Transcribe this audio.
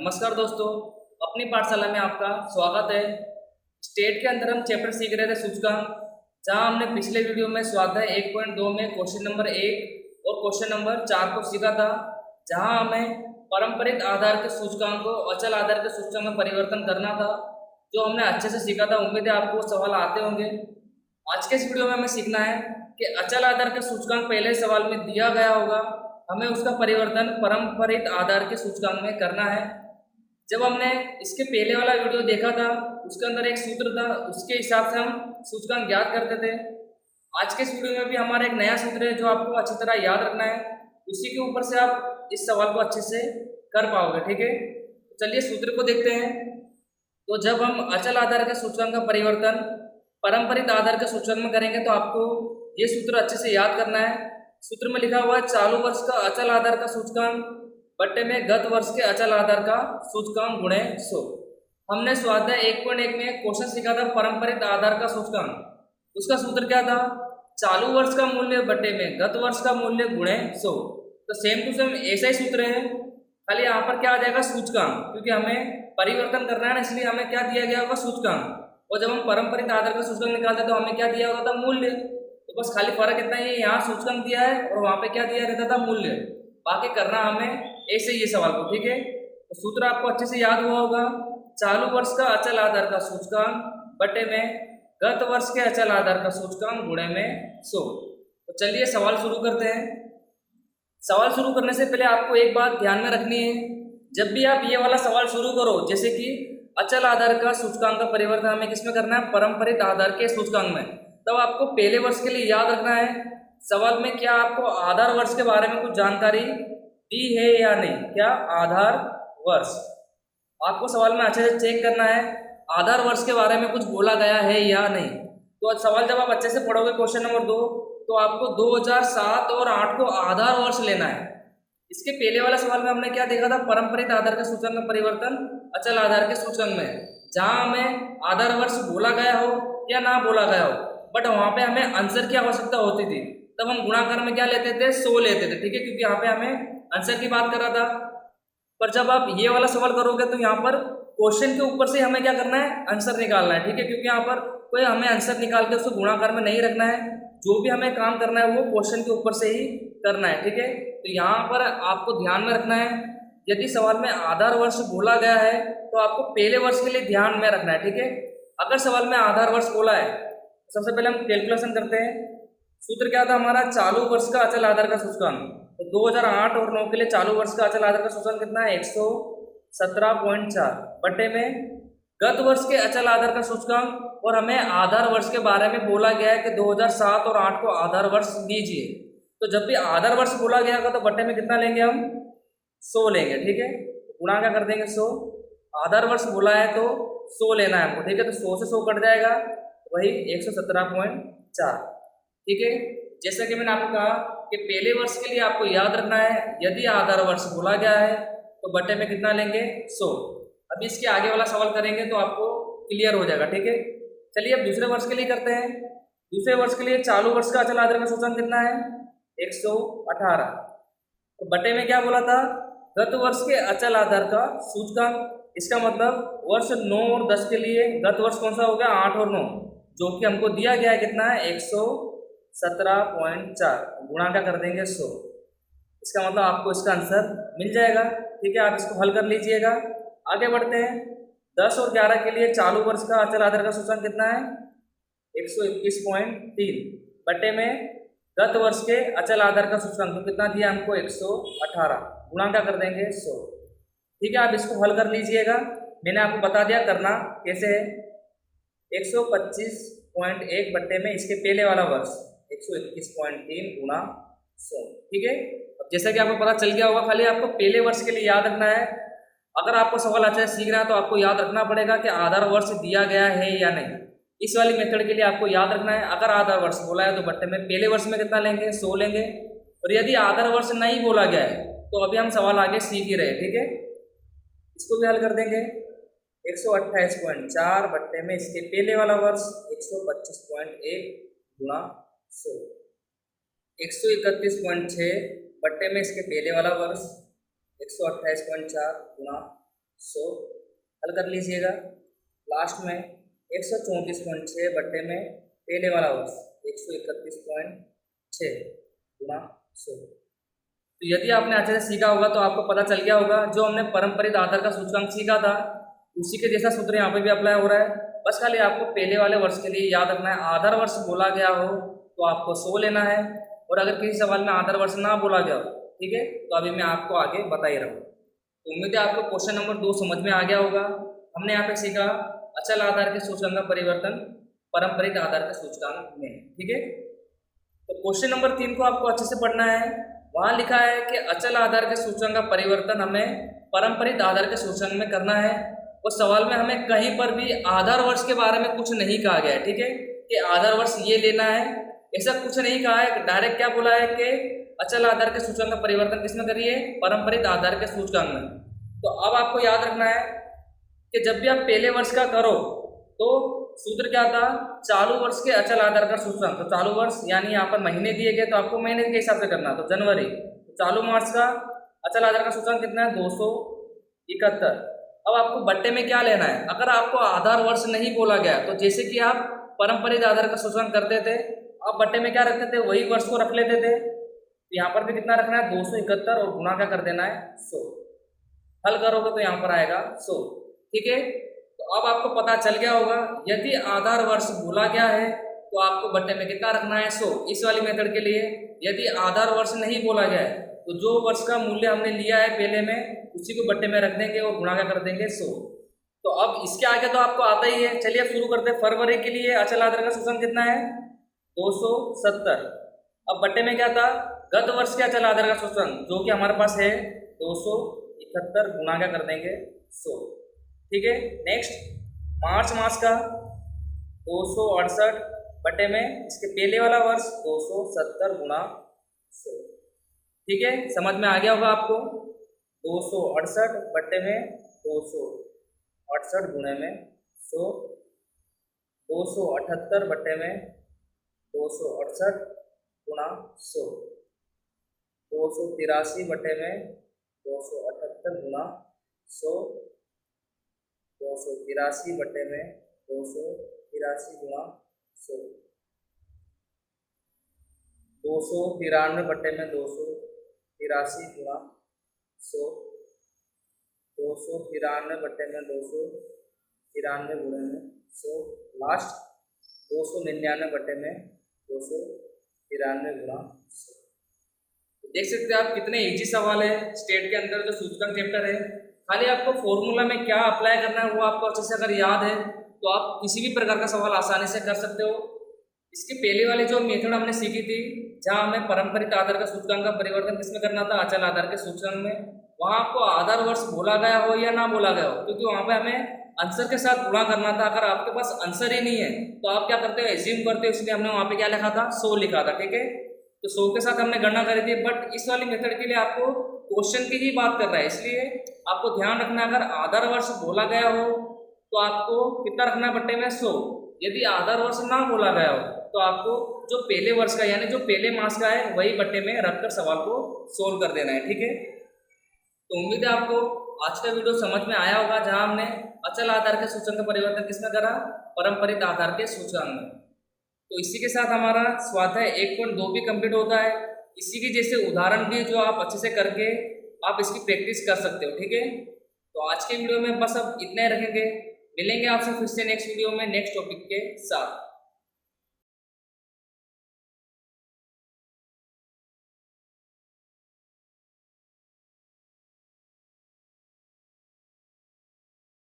नमस्कार दोस्तों, अपनी पाठशाला में आपका स्वागत है। स्टेट के अंदर हम चैप्टर सीख रहे थे सूचकांक, जहां हमने पिछले वीडियो में स्वाध्याय 1.2 में क्वेश्चन नंबर 1 और क्वेश्चन नंबर 4 को सीखा था, जहां हमें पारंपरिक आधार के सूचकांक को अचल आधार के सूचकांक में परिवर्तन करना था, जो हमने अच्छे से सीखा था। उम्मीद है आपको सवाल आते होंगे। आज के इस वीडियो में हमें सीखना है कि अचल आधार के सूचकांक पहले सवाल में दिया गया होगा, हमें उसका परिवर्तन पारंपरिक आधार के सूचकांक में करना है। जब हमने इसके पहले वाला वीडियो देखा था, उसके अंदर एक सूत्र था, उसके हिसाब से हम सूचकांक ज्ञात करते थे। आज के इस वीडियो में भी हमारा एक नया सूत्र है जो आपको अच्छी तरह याद रखना है। उसी के ऊपर से आप इस सवाल को अच्छे से कर पाओगे, ठीक है। तो चलिए सूत्र को देखते हैं। तो जब हम अचल आधार के सूचकांक का परिवर्तन पारंपरिक आधार के सूचकांक में करेंगे, तो आपको ये सूत्र अच्छे से याद करना है। सूत्र में लिखा हुआ है चालू वर्ष का अचल आधार का सूचकांक बट्टे में गत वर्ष के अचल आधार का सूचकांक गुणे 100। हमने स्वाध्याय 1.1 में क्वेश्चन सीखा था पारंपरिक आधार का सूचकांक। उसका सूत्र क्या था? चालू वर्ष का मूल्य बट्टे में गत वर्ष का मूल्य गुणे 100। तो सेम टू सेम ऐसा ही सूत्र है, खाली यहाँ पर क्या आ जाएगा? सूचकांक, क्योंकि हमें परिवर्तन करना है ना, इसलिए हमें क्या दिया गया होगा? सूचकांक। और जब हम पारंपरिक आधार का सूचकांक निकालते हैं तो हमें क्या दिया होता था? मूल्य। तो बस खाली फर्क इतना ही है, यहाँ सूचकांक दिया है और वहाँ पे क्या दिया रहता था? मूल्य। बाकी करना हमें ऐसे ही सवाल को, ठीक है। तो सूत्र आपको अच्छे से याद हुआ होगा, चालू वर्ष का अचल आधार का सूचकांक बटे में गत वर्ष के अचल आधार का सूचकांक गुणे में 100। तो चलिए सवाल शुरू करते हैं। सवाल शुरू करने से पहले आपको एक बात ध्यान में रखनी है, जब भी आप ये वाला सवाल शुरू करो, जैसे कि अचल आधार का सूचकांक का परिवर्तन हमें किसमें करना है? पारंपरिक आधार के सूचकांक में। तब आपको पहले वर्ष के लिए याद रखना है सवाल में क्या आपको आधार वर्ष के बारे में कुछ जानकारी दी है या नहीं। क्या आधार वर्ष? आपको सवाल में अच्छे से चेक करना है आधार वर्ष के बारे में कुछ बोला गया है या नहीं। तो सवाल जब आप अच्छे से पढ़ोगे क्वेश्चन नंबर 2, तो आपको 2007 और 8 को आधार वर्ष लेना है। इसके पहले वाला सवाल में हमने क्या देखा था? पारंपरिक आधार के सूचकांक में परिवर्तन अचल आधार के सूचकांक में, जहां हमें आधार वर्ष बोला गया हो या ना बोला गया हो, बट वहां पे हमें आंसर की आवश्यकता होती थी। तब हम गुणाकार में क्या लेते थे? 100 लेते थे, ठीक है, क्योंकि यहाँ पे हमें आंसर की बात कर रहा था। पर जब आप ये वाला सवाल करोगे तो यहाँ पर क्वेश्चन के ऊपर से हमें क्या करना है? आंसर निकालना है, ठीक है, क्योंकि यहाँ पर कोई हमें आंसर निकाल के उसको गुणाकार में नहीं रखना है। जो भी हमें काम करना है वो क्वेश्चन के ऊपर से ही करना है, ठीक है। तो यहाँ पर आपको ध्यान में रखना है, यदि सवाल में आधार वर्ष बोला गया है तो आपको पहले वर्ष के लिए ध्यान में रखना है, ठीक है। अगर सवाल में आधार वर्ष बोला है, सबसे पहले हम कैलकुलेशन करते हैं। सूत्र क्या था हमारा? चालू वर्ष का अचल आधार का सूचकांक। तो 2008 और 9 के लिए चालू वर्ष का अचल आधार का सूचकांक कितना है? 117.4 बटे में गत वर्ष के अचल आधार का सूचकांक, और हमें आधार वर्ष के बारे में बोला गया है कि 2007 और 8 को आधार वर्ष दीजिए। तो जब भी आधार वर्ष बोला गया होगा तो बटे में कितना लेंगे हम? 100 लेंगे, ठीक है। गुणा क्या कर देंगे? 100। आधार वर्ष बोला है तो 100 लेना है हमको, ठीक है। तो 100 से 100 कट जाएगा, वही 117.4, ठीक है। जैसा कि मैंने आपको कहा कि पहले वर्ष के लिए आपको याद रखना है, यदि आधार वर्ष बोला गया है तो बटे में कितना लेंगे? 100। अभी इसके आगे वाला सवाल करेंगे तो आपको क्लियर हो जाएगा, ठीक है। चलिए अब दूसरे वर्ष के लिए करते हैं। दूसरे वर्ष के लिए चालू वर्ष का अचल आधार का सूचकांक कितना है? 118। तो बटे में क्या बोला था? गत वर्ष के अचल आधार का सूचकांक। इसका मतलब वर्ष 9 और 10 के लिए गत वर्ष कौन सा हो गया? 8 और 9, जो कि हमको दिया गया है कितना है? 117.4। गुणा क्या कर देंगे? 100। इसका मतलब आपको इसका आंसर मिल जाएगा, ठीक है। आप इसको हल कर लीजिएगा। आगे बढ़ते हैं। 10 और 11 के लिए चालू वर्ष का अचल आधार का सूचकांक कितना है? 121.3 बटे में गत वर्ष के अचल आधार का सूचकांक तो कितना दिया हमको? 118। गुणा क्या कर देंगे? 100, ठीक है। आप इसको हल कर लीजिएगा, मैंने आपको बता दिया करना कैसे है। 125.1 बट्टे में इसके पहले वाला वर्ष 121.3 गुणा 100, ठीक है। अब जैसा कि आपको पता चल गया होगा, खाली आपको पहले वर्ष के लिए याद रखना है। अगर आपको सवाल अच्छा से सीखना है तो आपको याद रखना पड़ेगा कि आधार वर्ष दिया गया है या नहीं। इस वाली मेथड के लिए आपको याद रखना है, अगर आधार वर्ष बोला है तो बट्टे में पहले वर्ष में कितना लेंगे? 100 लेंगे। और यदि आधार वर्ष नहीं बोला गया है तो अभी हम सवाल आगे सीख ही रहे, ठीक है। इसको भी हल कर देंगे। 128.4 बट्टे में इसके पहले वाला वर्ष 125.1 गुणा 100। 131.6 बट्टे में इसके पहले वाला वर्ष 128.4 गुणा 100 हल कर लीजिएगा। लास्ट में 134.6 बट्टे में पहले वाला वर्ष 131.6 गुणा 100। तो यदि आपने अच्छे से सीखा होगा तो आपको पता चल गया होगा, जो हमने परम्परित आधार का सूचकांक सीखा था उसी के जैसा सूत्र यहाँ पे भी अप्लाई हो रहा है। बस खाली आपको पहले वाले वर्ष के लिए याद रखना है, आधार वर्ष बोला गया हो तो आपको 100 लेना है, और अगर किसी सवाल में आधार वर्ष ना बोला गया हो, ठीक है, तो अभी मैं आपको आगे बता ही रहा हूँ। तो उम्मीद है आपको क्वेश्चन नंबर 2 समझ में आ गया होगा। हमने यहाँ पे सीखा अचल आधार के सूचकांक का परिवर्तन परम्परित आधार के सूचकांक में, ठीक है। तो क्वेश्चन नंबर 3 को आपको अच्छे से पढ़ना है। वहाँ लिखा है कि अचल आधार के सूचकांक का परिवर्तन हमें परम्परित आधार के सूचकांक में करना है। उस सवाल में हमें कहीं पर भी आधार वर्ष के बारे में कुछ नहीं कहा गया है, ठीक है, कि आधार वर्ष ये लेना है, ऐसा कुछ नहीं कहा है। डायरेक्ट क्या बोला है कि अचल आधार के सूचकांक का परिवर्तन किसमें करिए, परम्परित आधार के सूचकांक में। तो अब आपको याद रखना है कि जब भी आप पहले वर्ष का करो तो सूत्र क्या था, चालू वर्ष के अचल आधार का सूचकांक। तो चालू वर्ष यानी यहाँ पर महीने दिए गए तो आपको महीने के हिसाब से करना, तो जनवरी। तो चालू मार्च का अचल आधार का सूचकांक कितना है, 271। अब आपको बट्टे में क्या लेना है, अगर आपको आधार वर्ष नहीं बोला गया तो जैसे कि आप परम्परित आधार का सूचकांक करते थे, आप बट्टे में क्या रखते थे, वही वर्ष को रख लेते थे। तो यहाँ पर भी कितना रखना है, 271, और गुणा क्या कर देना है, 100। हल करोगे तो यहाँ पर आएगा 100, ठीक है। तो अब आपको पता चल गया होगा, यदि आधार वर्ष बोला गया है तो आपको बट्टे में कितना रखना है, 100, इस वाली मेथड के लिए। यदि आधार वर्ष नहीं बोला गया है तो जो वर्ष का मूल्य हमने लिया है पहले में उसी को बट्टे में रख देंगे और गुणा क्या कर देंगे, 100। तो अब इसके आगे तो आपको आता ही है। चलिए अब शुरू करते हैं। फरवरी के लिए अचल आधार का सूचकांक कितना है, 270। अब बट्टे में क्या था, गत वर्ष के अचल आधार का सूचकांक जो कि हमारे पास है 271, गुणा क्या कर देंगे, 100, ठीक है। नेक्स्ट मार्च मास का 268 बट्टे में इसके पहले वाला वर्ष 270 गुणा 100, ठीक है। समझ में आ गया होगा आपको। 268 बट्टे में 268 गुणे में 100, 278 बट्टे में 268 गुणा 100, 283 बट्टे में 278 गुणा 100, 283 बट्टे में 283 गुणा 100, 293 बट्टे में 283 गुणा 100, 293 बट्टे में 293 गुणे में 100, लास्ट 299 बट्टे में 293 गुणा 100। देख सकते हैं आप कितने इजी सवाल है स्टेट के अंदर जो सूचकांक चैप्टर है। खाली आपको फॉर्मूला में क्या अप्लाई करना है वो आपको अच्छे से अगर याद है तो आप किसी भी प्रकार का सवाल आसानी से कर सकते हो। इसके पहले वाली जो मेथड हमने सीखी थी, जहां हमें परम्परित आधार का सूचकांक का परिवर्तन किसमें करना था, अचल आधार के सूचकांक में, वहां आपको आधार वर्ष बोला गया हो या ना बोला गया हो, क्योंकि वहां पे हमें आंसर के साथ गुणा करना था। अगर आपके पास आंसर ही नहीं है तो आप क्या करते हो, एज्यूम करते हो, इसलिए हमने वहां पे क्या लिखा था, 100 लिखा था, ठीक है। तो 100 के साथ हमने गणना करी थी। बट इस वाली मेथड के लिए आपको क्वेश्चन की ही बात कर रहा है, इसलिए आपको ध्यान रखना, अगर आधार वर्ष बोला गया हो तो आपको कितना रखना है बट्टे में, 100। यदि आधार वर्ष ना बोला गया हो तो आपको जो पहले वर्ष का यानी जो पहले मास का है वही बट्टे में रखकर सवाल को सोल्व कर देना है, ठीक है। तो उम्मीद है आपको आज का वीडियो समझ में आया होगा, जहां हमने अचल आधार के सूचकांक का परिवर्तन किसमें करा, परम्परित आधार के सूचकांक में। तो इसी के साथ हमारा स्वाध्याय 1.2 भी कंप्लीट होता है। इसी के जैसे उदाहरण भी जो आप अच्छे से करके आप इसकी प्रैक्टिस कर सकते हो, ठीक है। तो आज के वीडियो में बस अब इतना ही रखेंगे। मिलेंगे आपसे फिर से नेक्स्ट वीडियो में नेक्स्ट टॉपिक के साथ।